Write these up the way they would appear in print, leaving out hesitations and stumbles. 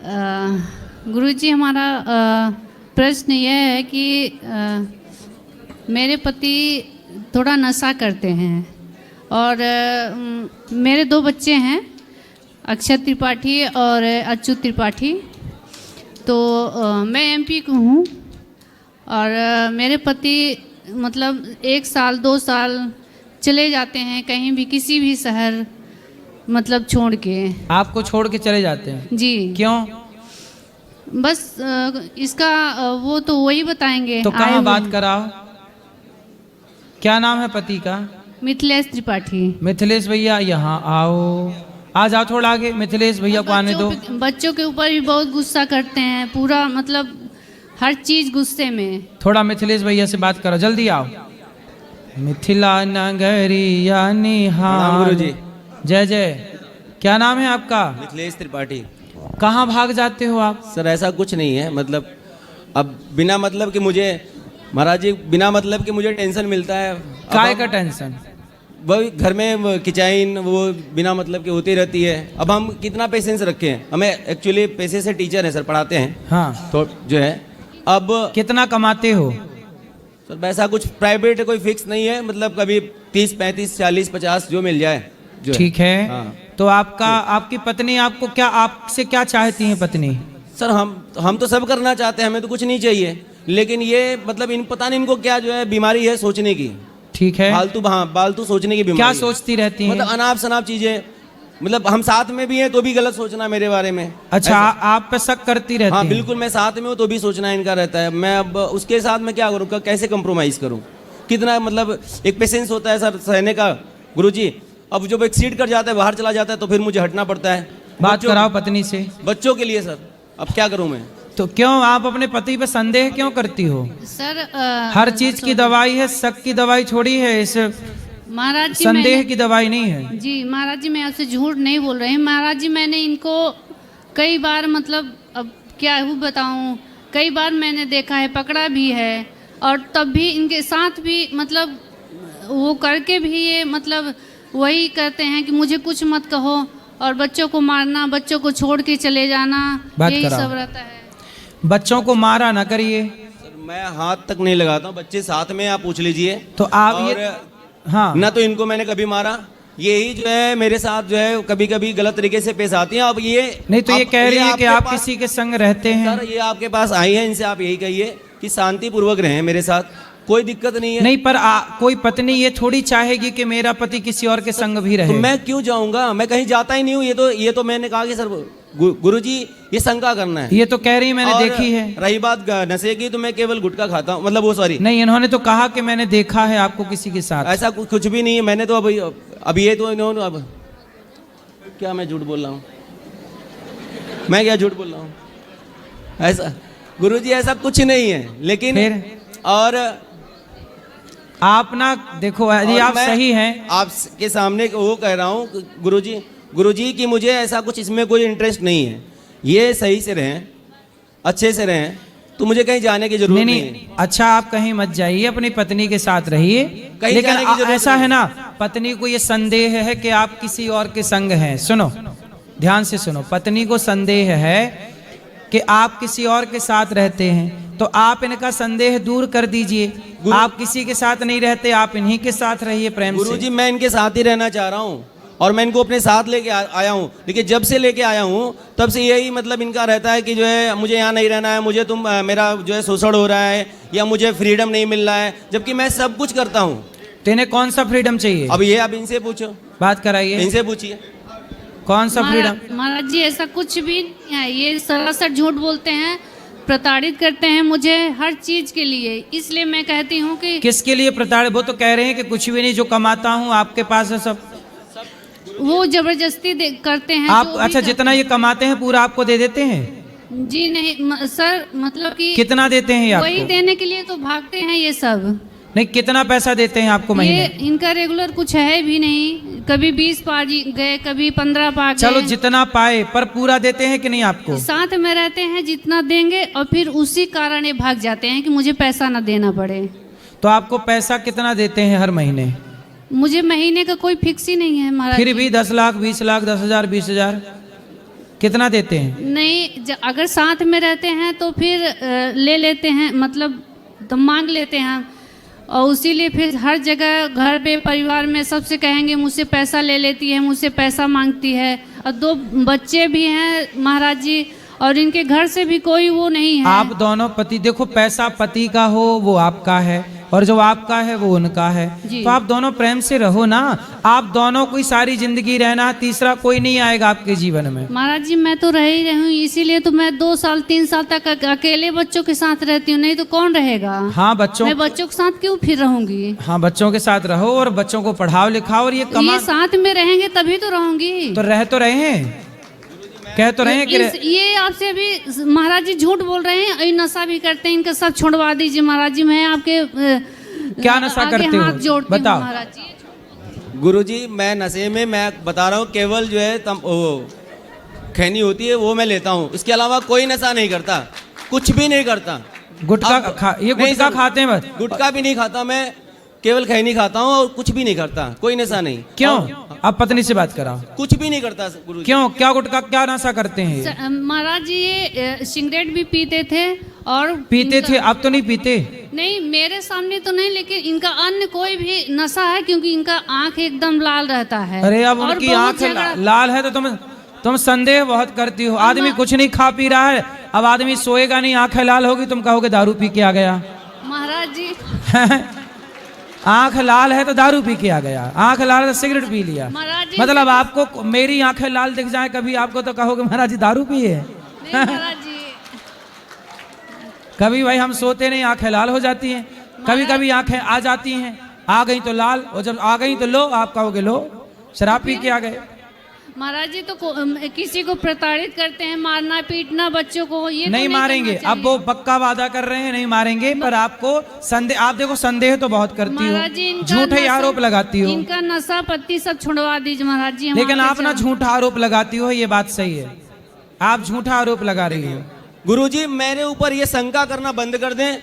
गुरुजी, हमारा प्रश्न यह है कि मेरे पति थोड़ा नशा करते हैं और मेरे 2 बच्चे हैं, अक्षय त्रिपाठी और अच्युत त्रिपाठी। तो मैं एमपी को हूँ और मेरे पति मतलब 1 साल 2 साल चले जाते हैं कहीं भी, किसी भी शहर मतलब छोड़ के। आपको छोड़ के चले जाते हैं? जी। क्यों? बस इसका वो तो वही बताएंगे। तो कहाँ बात कराओ? क्या नाम है पति का? मिथिलेश त्रिपाठी। मिथिलेश भैया यहाँ आओ, आ जाओ थोड़ा आगे। मिथिलेश भैया को आने दो। बच्चों के ऊपर भी बहुत गुस्सा करते हैं, पूरा मतलब हर चीज गुस्से में। थोड़ा मिथिलेश भैया से बात करो, जल्दी आओ। मिथिला नगरिया निहाल। गुरुजी। जय जय। क्या नाम है आपका? मिथिलेश त्रिपाठी। कहाँ भाग जाते हो आप? सर ऐसा कुछ नहीं है, मतलब अब बिना मतलब कि मुझे महाराज जी बिना मतलब कि मुझे टेंशन मिलता है। काय का टेंशन? वही घर में किचाइन वो बिना मतलब की होती रहती है। अब हम कितना पेशेंस रखें? हमें एक्चुअली पैसे से टीचर हैं सर, पढ़ाते हैं। हाँ। तो जो है अब कितना कमाते हो? सर वैसा कुछ प्राइवेट कोई फिक्स नहीं है, मतलब कभी 30 35 40 50 जो मिल जाए। ठीक है। हाँ। तो आपकी पत्नी आपको क्या, आपसे क्या चाहती है पत्नी? सर हम तो सब करना चाहते हैं, हमें तो कुछ नहीं चाहिए, लेकिन ये मतलब इन पता नहीं इनको क्या जो है बीमारी है सोचने की। ठीक है। फालतू सोचने की बीमारी। क्या सोचती रहती है? मतलब अनाप शनाप चीजें, मतलब हम साथ में भी हैं तो भी गलत सोचना मेरे बारे में। अच्छा, आप पे शक करती रहती हाँ है? बिल्कुल, मैं साथ में हूँ तो भी सोचना इनका रहता है। मैं अब उसके साथ में क्या करूँ, कैसे कंप्रोमाइज करूँ? कितना मतलब एक पेशेंस होता है सर सहने का गुरुजी। अब जब एक्सीड कर जाता है, बाहर चला जाता है, तो फिर मुझे हटना पड़ता है। बात कराओ पत्नी से। बच्चों के लिए सर, अब क्या करूँ मैं? तो क्यों आप अपने पति पे संदेह क्यों करती हो? सर हर चीज की दवाई है, शक की दवाई छोड़ी है, इस महाराज जी संदेह की दवाई नहीं है। जी महाराज जी, मैं आपसे झूठ नहीं बोल रही हूँ महाराज जी। मैंने इनको कई बार मतलब अब क्या हूँ बताऊँ, कई बार मैंने देखा है, पकड़ा भी है, और तब भी इनके साथ भी मतलब वो करके भी ये मतलब वही कहते हैं कि मुझे कुछ मत कहो और बच्चों को मारना, बच्चों को छोड़ के चले जाना, यही सब रहता है। बच्चों को मारा ना करिए। सर मैं हाथ तक नहीं लगाता हूँ, बच्चे साथ में आप पूछ लीजिए। तो आप ये हाँ ना तो इनको मैंने कभी मारा, यही जो है मेरे साथ जो है कभी कभी गलत तरीके से पेश आती हैं। अब ये नहीं तो ये कह रही है कि आप किसी के संग रहते हैं। सर ये आपके पास आई है, इनसे आप यही कहिए कि शांति पूर्वक रहें मेरे साथ, कोई दिक्कत नहीं है। नहीं पर कोई पत्नी ये थोड़ी चाहेगी कि मेरा पति किसी और के संग भी रहे। तो मैं क्यों जाऊंगा? मैं कहीं जाता ही नहीं हूँ। ये तो मैंने कहा कि सर गुरुजी ये शंका करना है। ये तो कह रही मैंने देखी है। रही बात नशे की, तो मैं केवल गुटखा खाता हूँ, मतलब वो सॉरी नहीं, इन्होंने तो कहा कि मैंने देखा है आपको किसी के साथ। ऐसा कुछ भी नहीं है। मैंने तो अभी ये तो इन्होंने अब क्या मैं झूठ बोल रहा हूँ? मैं क्या झूठ बोल रहा हूँ? ऐसा गुरुजी ऐसा कुछ नहीं है, लेकिन फिर और आप ना देखो, यदि आप सही हैं, आपके सामने वो कह रहा हूँ गुरुजी कि मुझे ऐसा कुछ इसमें कोई इंटरेस्ट नहीं है। ये सही से रहें, अच्छे से रहें, तो मुझे कहीं जाने की जरूरत नहीं है। अच्छा आप कहीं मत जाइए, अपनी पत्नी के साथ रहिए। लेकिन ऐसा है ना, पत्नी को ये संदेह है कि आप किसी और के संग हैं। सुनो, ध्यान से सुनो, पत्नी को संदेह है कि आप किसी और के साथ रहते हैं, तो आप इनका संदेह दूर कर दीजिए। आप किसी के साथ नहीं रहते, आप इन्हीं के साथ रहिए प्रेम से। गुरुजी मैं इनके साथ ही रहना चाह रहा हूँ और मैं इनको अपने साथ लेके आया हूँ, लेकिन जब से लेके आया हूँ तब से यही मतलब इनका रहता है कि जो है मुझे यहाँ नहीं रहना है, मुझे मेरा जो है शोषण हो रहा है या मुझे फ्रीडम नहीं मिल रहा है, जबकि मैं सब कुछ करता हूँ। तो इन्हें कौन सा फ्रीडम चाहिए? अब ये आप इनसे पूछो, बात कराइए, इनसे पूछिए कौन सा फ्रीडम। महाराज जी ऐसा कुछ भी नहीं है, ये सरासर झूठ बोलते हैं, प्रताड़ित करते हैं मुझे हर चीज के लिए। इसलिए मैं कहती हूँ कि किसके लिए प्रताड़ित? वो तो कह रहे हैं कि कुछ भी नहीं, जो कमाता हूँ आपके पास है सब। वो जबरदस्ती करते हैं। आप अच्छा जितना ये कमाते हैं पूरा आपको दे देते हैं? जी नहीं सर, मतलब कि कितना देते हैं आपको? वही देने के लिए तो भागते हैं ये सब। नहीं, कितना पैसा देते हैं आपको महीने? ये इनका रेगुलर कुछ है भी नहीं, कभी 20 पा गए, कभी 15 पा गए। चलो जितना पाए, पर पूरा देते हैं कि नहीं आपको? साथ में रहते हैं, जितना देंगे, और फिर उसी कारण ये भाग जाते हैं कि मुझे पैसा ना देना पड़े। तो आपको पैसा कितना देते हैं हर महीने? मुझे महीने का कोई फिक्स ही नहीं है महाराज। फिर भी 10 लाख, 20 लाख, 10,000, 20,000? कितना देते हैं? नहीं, अगर साथ में रहते हैं तो फिर ले लेते हैं, मतलब तो मांग लेते हैं, और उसीलिए फिर हर जगह घर पे परिवार में सबसे कहेंगे मुझसे पैसा ले लेती है, मुझसे पैसा मांगती है। और 2 बच्चे भी हैं महाराज जी, और इनके घर से भी कोई वो नहीं है। आप दोनों पति, देखो पैसा पति का हो वो आपका है, और जो आपका है वो उनका है, तो आप दोनों प्रेम से रहो ना। आप दोनों को सारी जिंदगी रहना, तीसरा कोई नहीं आएगा आपके जीवन में। महाराज जी मैं तो रह ही रही हूँ, इसीलिए तो मैं 2 साल 3 साल तक अकेले बच्चों के साथ रहती हूँ, नहीं तो कौन रहेगा। हाँ बच्चों, मैं बच्चों के साथ क्यों फिर रहूंगी। हाँ बच्चों के साथ रहो और बच्चों को पढ़ाओ लिखाओ, और ये साथ में रहेंगे तभी तो रहूंगी। तो रह तो रहे हैं, कह तो रहे हैं कि ये आपसे अभी महाराज जी झूठ बोल रहे हैं, ये नशा भी करते हैं, इनका सब छोड़वा दीजिए महाराज जी। मैं आपके क्या नशा करते हो हाथ जोड़ती हूँ बताओ महाराज जी। गुरुजी मैं नशे में, मैं बता रहा हूँ, केवल जो है खैनी होती है वो मैं लेता हूँ, इसके अलावा कोई नशा नहीं करता, कुछ भी नहीं करता। गुटखा ये गुटखा खाते हैं बस? गुटखा भी नहीं खाता मैं, केवल खैनी खाता हूँ और कुछ भी नहीं करता, कोई नशा नहीं। क्यों? आप पत्नी से बात कराओ। कुछ भी नहीं करता गुरुजी। क्यों? क्या गुटखा क्या नशा करते हैं? महाराज जी ये सिगरेट भी पीते थे और पीते थे, अब तो नहीं पीते? नहीं मेरे सामने तो नहीं, लेकिन इनका अन्य कोई भी नशा है, क्योंकि इनका आंख एकदम लाल रहता है। अरे अब उनकी आंख लाल है तो तुम संदेह बहुत करती हो। आदमी कुछ नहीं खा पी रहा है, अब आदमी सोएगा नहीं, आंखें लाल होगी, तुम कहोगे दारू पी के आ गया। महाराज जी आंख लाल है तो दारू पी के आ गया, आंख लाल है तो सिगरेट पी लिया। मतलब आपको मेरी आंखें लाल दिख जाए कभी आपको तो कहोगे महाराज जी दारू पिए। महाराज जी कभी भाई हम सोते नहीं आंखें लाल हो जाती हैं, कभी कभी आंखें आ जाती हैं, आ गई तो लाल, और जब आ गई तो लो, आप कहोगे लो शराब पी के आ गए। महाराज जी तो किसी को प्रताड़ित करते हैं, मारना पीटना बच्चों को, ये नहीं तो मारेंगे। अब वो पक्का वादा कर रहे हैं नहीं मारेंगे, पर आपको संदेह, आप देखो संदेह तो बहुत करती हो, झूठे आरोप लगाती हो। इनका नशा पत्ती सब छुड़वा दीजिए महाराज जी। लेकिन आप ना झूठा आरोप लगाती हो, ये बात सही है, आप झूठा आरोप लगा रही हो। गुरुजी मेरे ऊपर ये शंका करना बंद कर दें,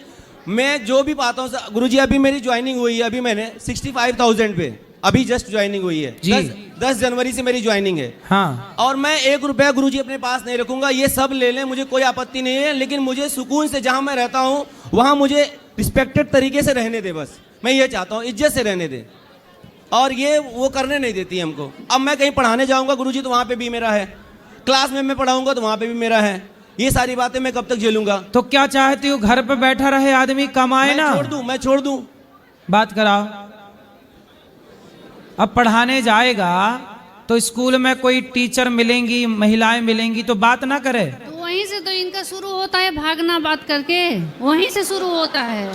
मैं जो भी पाता हूँ गुरुजी। अभी मेरी ज्वाइनिंग हुई है, अभी मैंने 65,000 पे अभी जस्ट ज्वाइनिंग हुई है जी। 10 जनवरी से मेरी ज्वाइनिंग है। हाँ। और मैं 1 रुपया गुरुजी अपने पास नहीं रखूंगा, ये सब ले लें, मुझे कोई आपत्ति नहीं है, लेकिन मुझे सुकून से जहां मैं रहता हूं वहां मुझे रिस्पेक्टेड तरीके से रहने दे, बस मैं ये चाहता हूं, इज्जत से रहने दे। और ये वो करने नहीं देती हमको। अब मैं कहीं पढ़ाने जाऊंगा गुरुजी तो वहां पे भी मेरा है, क्लास में मैं पढ़ाऊंगा तो वहां पे भी मेरा है, ये सारी बातें मैं कब तक झेलूंगा। तो क्या चाहती हो, घर पे बैठा रहे आदमी, कमाए ना? मैं छोड़ दूं। बात कराओ। अब पढ़ाने जाएगा तो स्कूल में कोई टीचर मिलेंगी, महिलाएं मिलेंगी, तो बात ना करे। तो वहीं से तो इनका शुरू होता है भागना, बात करके वहीं से शुरू होता है।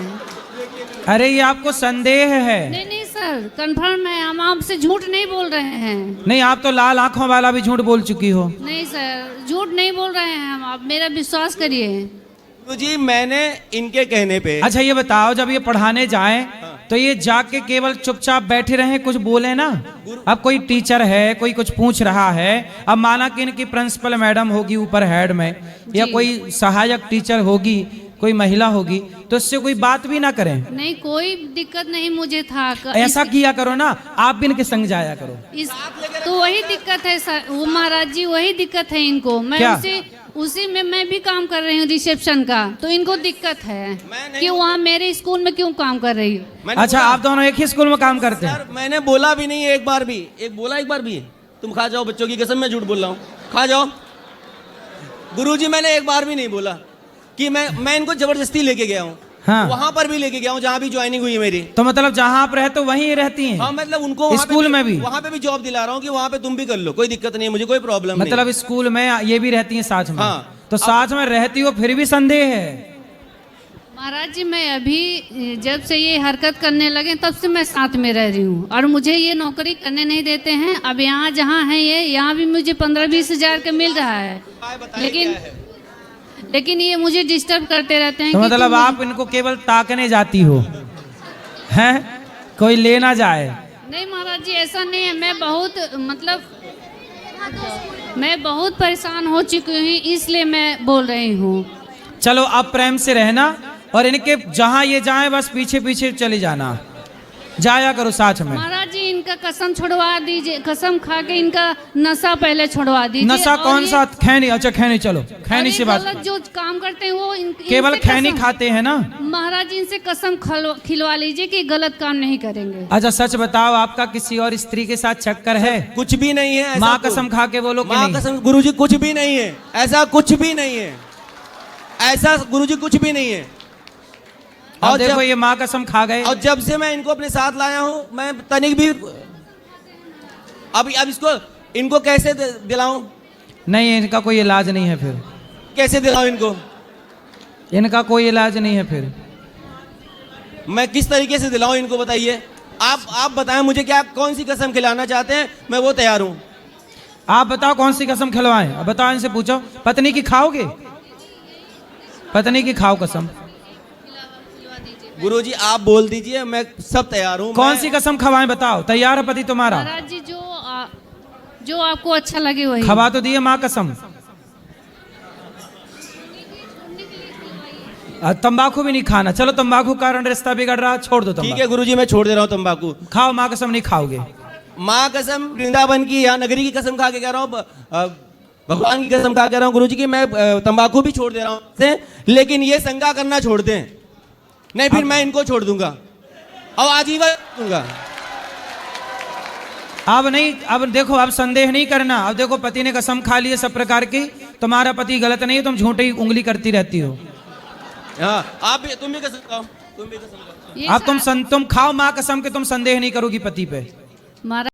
अरे ये आपको संदेह है? नहीं नहीं सर, कंफर्म है, हम आपसे झूठ नहीं बोल रहे हैं। नहीं, आप तो लाल आंखों वाला भी झूठ बोल चुकी हो। नहीं सर, झूठ नहीं बोल रहे हैं हम, आप मेरा विश्वास करिए। तो जी मैंने इनके कहने पे। अच्छा ये बताओ, जब ये पढ़ाने जाएं तो ये जाके केवल चुपचाप बैठे रहे, कुछ बोले ना? अब कोई टीचर है, कोई कुछ पूछ रहा है, अब माना कि इनकी प्रिंसिपल मैडम होगी ऊपर हेड में, या कोई सहायक टीचर होगी, कोई महिला होगी, तो इससे कोई बात भी ना करें? नहीं, कोई दिक्कत नहीं मुझे था। ऐसा किया करो ना, आप भी इनके संग जाया करो। तो वही दिक्कत है सर, वो महाराज जी वही दिक्कत है इनको। मैं उसी में मैं भी काम कर रही हूँ रिसेप्शन का, तो इनको दिक्कत है कि वहाँ मेरे स्कूल में क्यों काम कर रही हूँ। अच्छा आप दोनों एक ही स्कूल में काम करते हैं? मैंने बोला भी नहीं एक बार भी, एक बार भी। तुम खा जाओ, बच्चों की कसम मैं झूठ बोल रहा हूँ, खा जाओ। गुरुजी मैंने एक बार भी नहीं बोला कि मैं इनको जबरदस्ती लेके गया हूँ। हाँ। वहाँ पर भी लेके गया हूँ जहाँ भी ज्वाइनिंग हुई है मेरी। तो मतलब जहाँ आप रहते हो वहीं रहती हैं? हाँ, मतलब उनको स्कूल में भी वहाँ पे भी जॉब दिला रहा हूँ कि वहाँ पे तुम भी कर लो, कोई दिक्कत नहीं है, मुझे कोई प्रॉब्लम नहीं। मतलब स्कूल में ये भी रहती हैं साथ में? हाँ। तो साथ में रहती हो फिर भी संदेह है? महाराज जी मैं अभी जब से ये हरकत करने लगे तब से मैं साथ में रह रही हूँ, और मुझे ये नौकरी करने नहीं देते हैं। अब यहाँ जहाँ है ये, यहाँ भी मुझे 15-20 हज़ार का मिल रहा है, लेकिन ये मुझे डिस्टर्ब करते रहते हैं। तो मतलब आप इनको केवल ताकने जाती हो, हैं? कोई ले ना जाए? नहीं महाराज जी ऐसा नहीं है, मैं बहुत परेशान हो चुकी हूँ, इसलिए मैं बोल रही हूँ। चलो अब प्रेम से रहना, और इनके जहाँ ये जाए बस पीछे पीछे चले जाना। जाया करो साथ में। महाराज जी इनका कसम छुड़वा दीजिए, कसम खा के इनका नशा पहले छुड़वा दीजिए। नशा और कौन ये- सा? खैनी। अच्छा खैनी, चलो और खैनी ये से बात। गलत जो काम करते हैं वो केवल इनसे खैनी कसम- खाते हैं ना? महाराज जी इनसे कसम खिलवा लीजिए कि गलत काम नहीं करेंगे। अच्छा सच बताओ, आपका किसी और स्त्री के साथ चक्कर है? कुछ भी नहीं है। ऐसा माँ कुछ- कसम खा के बोलो कि माँ नहीं? कसम गुरुजी कुछ भी नहीं है, ऐसा कुछ भी नहीं है, ऐसा गुरुजी कुछ भी नहीं है। अब और देखो जब ये माँ कसम खा गए। और जब से मैं इनको अपने साथ लाया हूँ, मैं तनिक भी अब इसको इनको कैसे दिलाऊं? नहीं, इनका कोई इलाज नहीं है फिर। कैसे दिलाऊं इनको? इनका कोई इलाज नहीं है फिर। मैं किस तरीके से दिलाऊं इनको, बताइए। आप बताएं मुझे, क्या कौन सी कसम खिलाना चाहते हैं, मैं वो तैयार हूं। आप बताओ कौन सी कसम खिलवाएं? अब बताओ, इनसे पूछो। पत्नी की खाओगे? पत्नी की खाओ कसम। गुरुजी आप बोल दीजिए, मैं सब तैयार हूं। कौन सी कसम खवाएं बताओ? तैयार है पति तुम्हारा? महाराज जी जो आपको अच्छा लगे वही। खवा तो दिए माँ कसम। तंबाकू भी नहीं खाना। चलो तंबाकू कारण रिश्ता बिगड़ रहा, छोड़ दो ठीक तंबाकू। है गुरुजी, मैं छोड़ दे रहा हूं तंबाकू। खाओ माँ कसम, नहीं खाओगे? माँ कसम वृंदावन की या नगरी की कसम खा के कह रहा हूँ, भगवान की कसम खा के कह रहा हूँ गुरुजी की, मैं तंबाकू भी छोड़ दे रहा हूँ, लेकिन ये शंका करना छोड़ दें। नहीं फिर मैं इनको छोड़ दूंगा और आजीवन दूंगा। अब नहीं, अब देखो, अब संदेह नहीं करना। अब देखो पति ने कसम खा ली है सब प्रकार की, तुम्हारा पति गलत नहीं है, तुम झूठी उंगली करती रहती हो। हाँ तुम भी कसम खाओ, तुम भी कसम खाओ। ये अब तुम खाओ माँ कसम के, तुम संदेह नहीं करोगी पति पे। महाराज